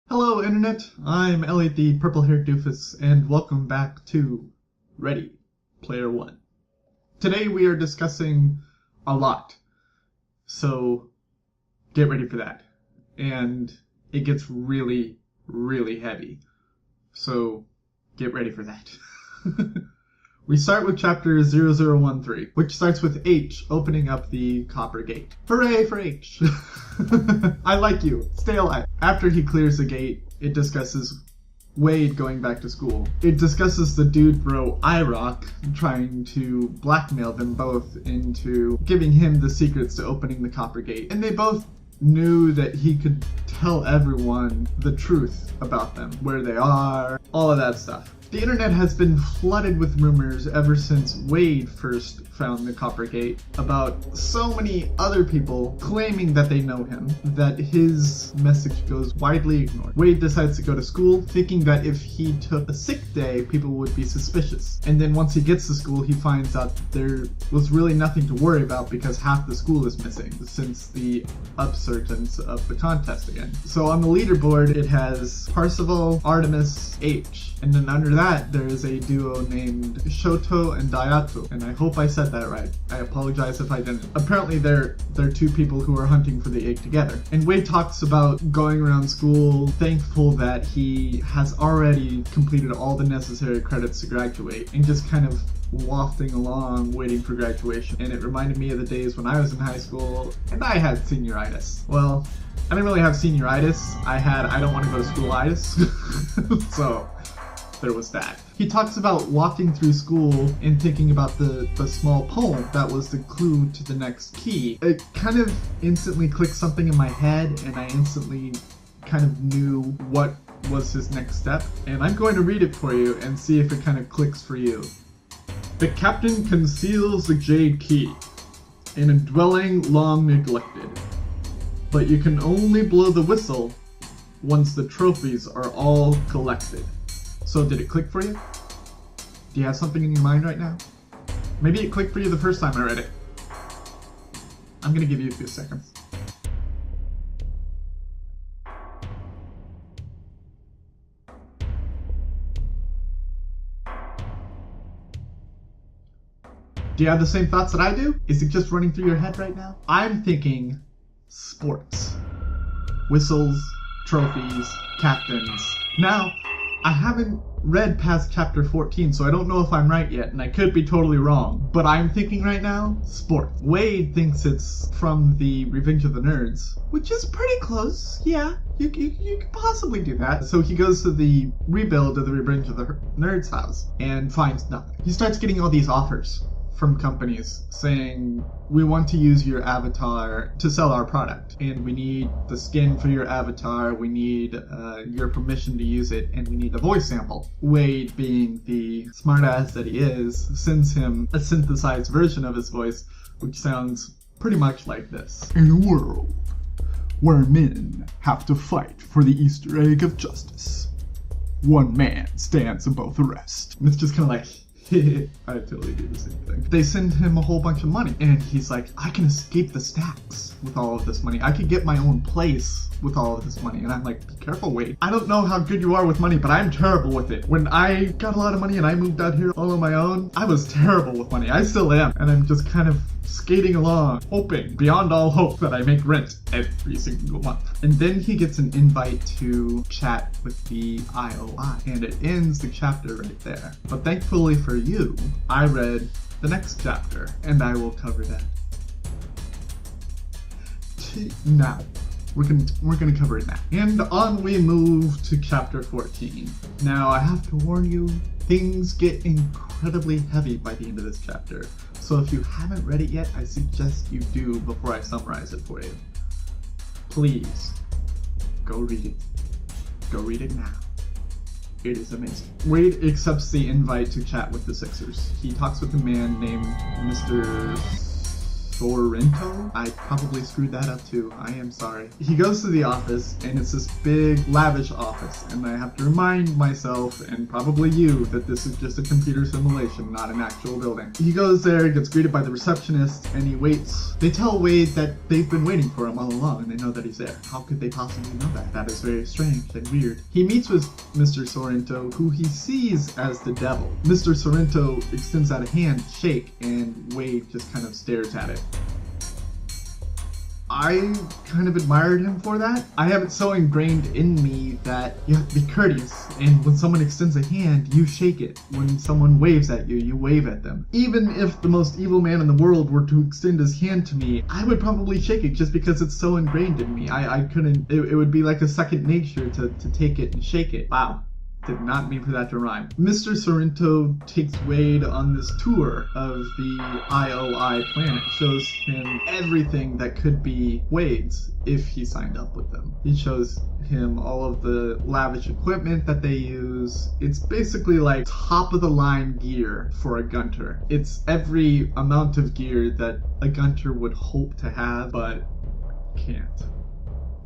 Hello Internet, I'm Elliot the purple-haired doofus, and welcome back to Ready Player One. Today we are discussing a lot, so get ready for that. And it gets really, really heavy, so get ready for that. We start with chapter 0013, which starts with H opening up the copper gate. Hooray for H! I like you. Stay alive. After he clears the gate, it discusses Wade going back to school. It discusses the dude bro IROC trying to blackmail them both into giving him the secrets to opening the copper gate. And they both knew that he could tell everyone the truth about them, where they are, all of that stuff. The internet has been flooded with rumors ever since Wade first found the copper gate about so many other people claiming that they know him that his message goes widely ignored. Wade decides to go to school thinking that if he took a sick day, people would be suspicious. And then once he gets to school, he finds out that there was really nothing to worry about because half the school is missing since the upsurgence of the contest again. So on the leaderboard, it has Parsival, Artemis, H. And then under that, there is a duo named Shoto and Dayato. And I hope I said that right. I apologize if I didn't. Apparently, they're two people who are hunting for the egg together. And Wade talks about going around school, thankful that he has already completed all the necessary credits to graduate, and just kind of wafting along waiting for graduation. And it reminded me of the days when I was in high school and I had senioritis. Well, I didn't really have senioritis. I had I don't want to go to school-itis. So there was that. He talks about walking through school and thinking about the small poem that was the clue to the next key. It kind of instantly clicked something in my head, and I instantly kind of knew what was his next step. And I'm going to read it for you and see if it kind of clicks for you. The captain conceals the jade key in a dwelling long neglected, but you can only blow the whistle once the trophies are all collected. So did it click for you? Do you have something in your mind right now? Maybe it clicked for you the first time I read it. I'm gonna give you a few seconds. Do you have the same thoughts that I do? Is it just running through your head right now? I'm thinking sports. Whistles, trophies, captains. Now, I haven't read past chapter 14, so I don't know if I'm right yet, and I could be totally wrong. But I'm thinking right now, sports. Wade thinks it's from the Revenge of the Nerds, which is pretty close. Yeah, you could possibly do that. So he goes to the rebuild of the Revenge of the Nerds house and finds nothing. He starts getting all these offers from companies saying, we want to use your avatar to sell our product, and we need the skin for your avatar, we need your permission to use it, and we need a voice sample. Wade, being the smartass that he is, sends him a synthesized version of his voice, which sounds pretty much like this. In a world where men have to fight for the Easter egg of justice, one man stands above the rest. And it's just kind of like, I totally do the same thing. They send him a whole bunch of money, and he's like, I can escape the stacks with all of this money. I could get my own place with all of this money. And I'm like, be careful, Wade. I don't know how good you are with money, but I'm terrible with it. When I got a lot of money and I moved out here all on my own, I was terrible with money. I still am. And I'm just kind of skating along, hoping, beyond all hope, that I make rent every single month. And then he gets an invite to chat with the IOI, and it ends the chapter right there. But thankfully for you, I read the next chapter, and I will cover that now. We're gonna cover it now. And on we move to chapter 14. Now, I have to warn you, things get incredibly heavy by the end of this chapter. So if you haven't read it yet, I suggest you do before I summarize it for you. Please, go read it. Go read it now. It is amazing. Wade accepts the invite to chat with the Sixers. He talks with a man named Mr. Sorrento? I probably screwed that up too. I am sorry. He goes to the office, and it's this big, lavish office, and I have to remind myself, and probably you, that this is just a computer simulation, not an actual building. He goes there, gets greeted by the receptionist, and he waits. They tell Wade that they've been waiting for him all along, and they know that he's there. How could they possibly know that? That is very strange and weird. He meets with Mr. Sorrento, who he sees as the devil. Mr. Sorrento extends out a hand to shake, and Wade just kind of stares at it. I kind of admired him for that. I have it so ingrained in me that you have to be courteous, and when someone extends a hand, you shake it. When someone waves at you, you wave at them. Even if the most evil man in the world were to extend his hand to me, I would probably shake it just because it's so ingrained in me. I couldn't, it would be like a second nature to take it and shake it. Wow. Did not mean for that to rhyme. Mr. Sorrento takes Wade on this tour of the IOI planet. Shows him everything that could be Wade's if he signed up with them. He shows him all of the lavish equipment that they use. It's basically like top of the line gear for a gunter. It's every amount of gear that a gunter would hope to have, but can't,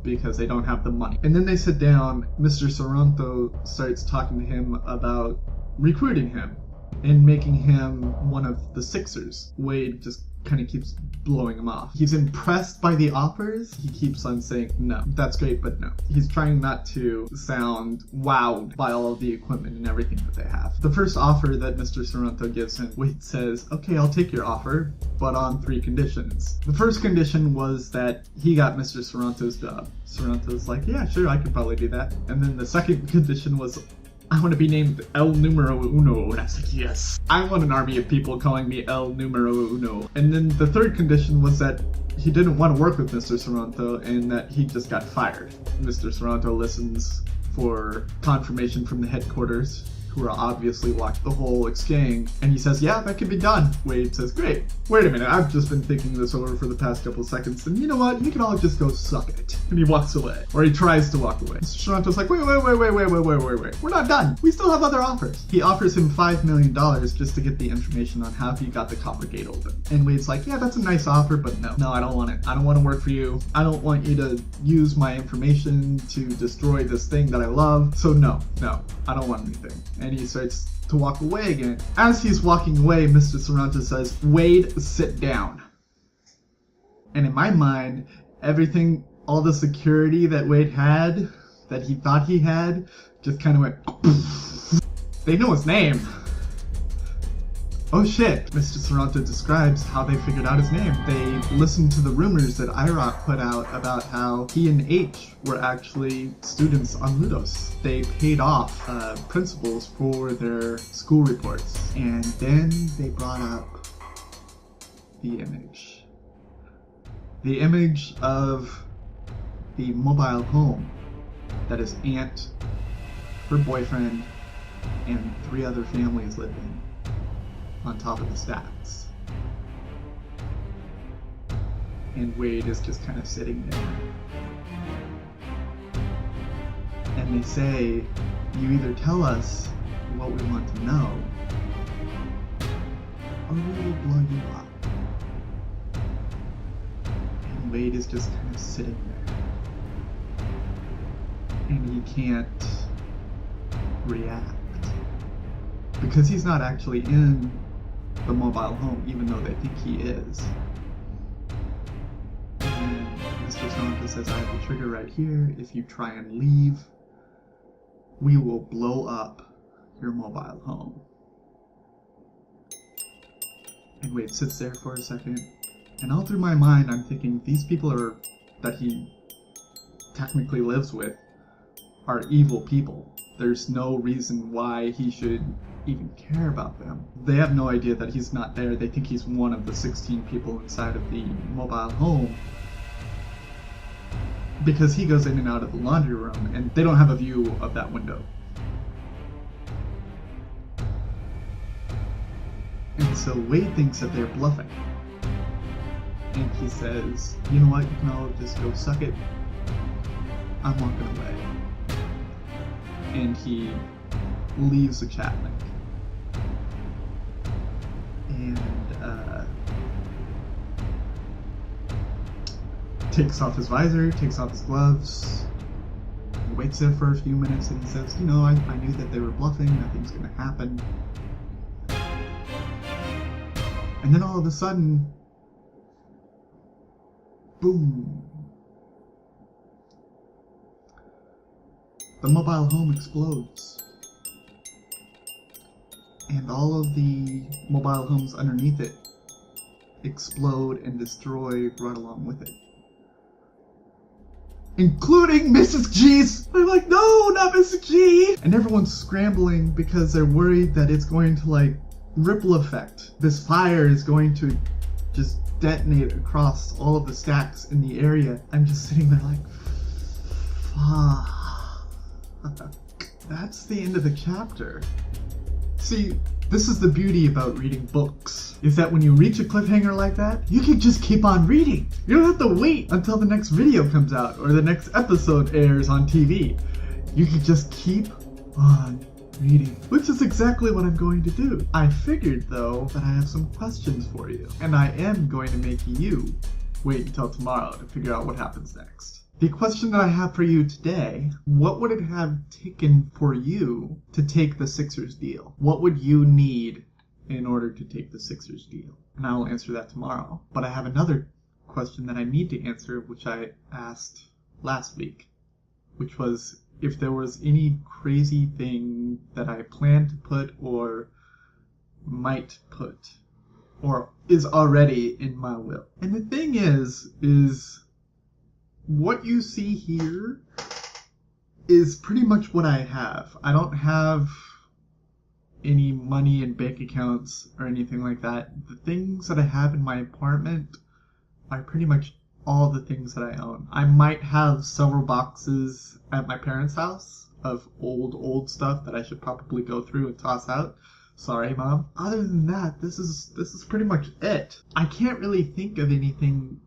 because they don't have the money. And then they sit down. Mr. Sorrento starts talking to him about recruiting him and making him one of the Sixers. Wade just kind of keeps blowing him off. He's impressed by the offers. He keeps on saying, no, that's great, but no. He's trying not to sound wowed by all of the equipment and everything that they have. The first offer that Mr. Sorrento gives him, Wade says, okay, I'll take your offer, but on 3 conditions. The first condition was that he got Mr. Sorrento's job. Sorrento's like, yeah, sure, I could probably do that. And then the second condition was, I want to be named El Numero Uno. And I was like, yes. I want an army of people calling me El Numero Uno. And then the third condition was that he didn't want to work with Mr. Sorrento and that he just got fired. Mr. Sorrento listens for confirmation from the headquarters, who are obviously watched the whole exchange, and he says, yeah, that can be done. Wade says, great. Wait a minute, I've just been thinking this over for the past couple seconds, and you know what, you can all just go suck it. And he walks away, or he tries to walk away. Mr. Sorrento's like, wait, we're not done. We still have other offers. He offers him $5 million just to get the information on how he got the copper gate open. And Wade's like, yeah, that's a nice offer, but no, I don't want it. I don't want to work for you. I don't want you to use my information to destroy this thing that I love. So no, I don't want anything. And he starts to walk away again. As he's walking away, Mr. Sorrento says, Wade, sit down. And in my mind, everything, all the security that Wade had, that he thought he had, just kind of went, they know his name. Oh shit, Mr. Sorrento describes how they figured out his name. They listened to the rumors that IROC put out about how he and H were actually students on Ludos. They paid off principals for their school reports. And then they brought up the image. The image of the mobile home that his aunt, her boyfriend, and 3 other families lived in, on top of the stacks. And Wade is just kind of sitting there. And they say, you either tell us what we want to know, or we will blow you up. And Wade is just kind of sitting there. And he can't react. Because he's not actually in the mobile home, even though they think he is. And Mr. Sorrento says, I have the trigger right here. If you try and leave, we will blow up your mobile home. And Wade sits there for a second, and all through my mind I'm thinking, these people that he technically lives with are evil people. There's no reason why he should even care about them. They have no idea that he's not there. They think he's one of the 16 people inside of the mobile home, because he goes in and out of the laundry room and they don't have a view of that window. And so Wade thinks that they're bluffing. And he says, you know what, you can all just go suck it. I'm walking away. And he leaves the chat link. And takes off his visor, takes off his gloves. He waits there for a few minutes and he says, you know, I knew that they were bluffing, nothing's gonna happen. And then all of a sudden, boom. The mobile home explodes. And all of the mobile homes underneath it explode and destroy right along with it. Including Mrs. G's! They're like, no, not Mrs. G! And everyone's scrambling because they're worried that it's going to, like, ripple effect. This fire is going to just detonate across all of the stacks in the area. I'm just sitting there like, fuck. That's the end of the chapter. See, this is the beauty about reading books, is that when you reach a cliffhanger like that, you can just keep on reading. You don't have to wait until the next video comes out or the next episode airs on TV. You can just keep on reading, which is exactly what I'm going to do. I figured, though, that I have some questions for you, and I am going to make you wait until tomorrow to figure out what happens next. The question that I have for you today, what would it have taken for you to take the Sixers deal? What would you need in order to take the Sixers deal? And I will answer that tomorrow. But I have another question that I need to answer, which I asked last week, which was if there was any crazy thing that I plan to put or might put or is already in my will. And the thing is what you see here is pretty much what I have. I don't have any money in bank accounts or anything like that. The things that I have in my apartment are pretty much all the things that I own. I might have several boxes at my parents' house of old stuff that I should probably go through and toss out. Sorry, Mom. Other than that, this is pretty much it. I can't really think of anything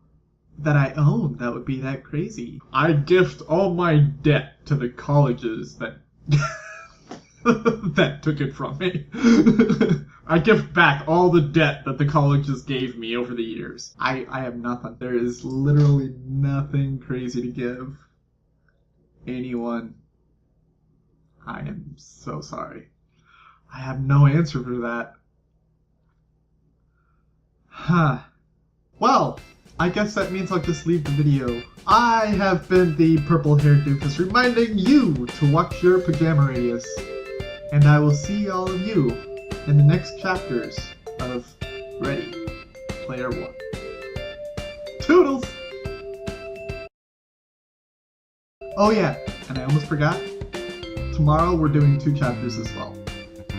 that I own that would be that crazy. I gift all my debt to the colleges that that took it from me. I gift back all the debt that the colleges gave me over the years. I have nothing. There is literally nothing crazy to give anyone. I am so sorry. I have no answer for that. Huh. Well, I guess that means I'll just leave the video. I have been the purple-haired doofus reminding you to watch your pajama radius. And I will see all of you in the next chapters of Ready Player 1. Toodles! Oh yeah, and I almost forgot. Tomorrow we're doing 2 chapters as well.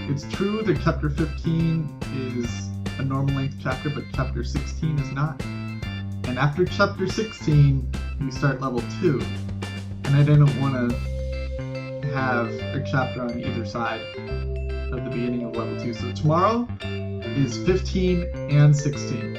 It's true that chapter 15 is a normal length chapter, but chapter 16 is not. And after chapter 16, we start level 2. And I didn't want to have a chapter on either side of the beginning of level 2. So tomorrow is 15 and 16.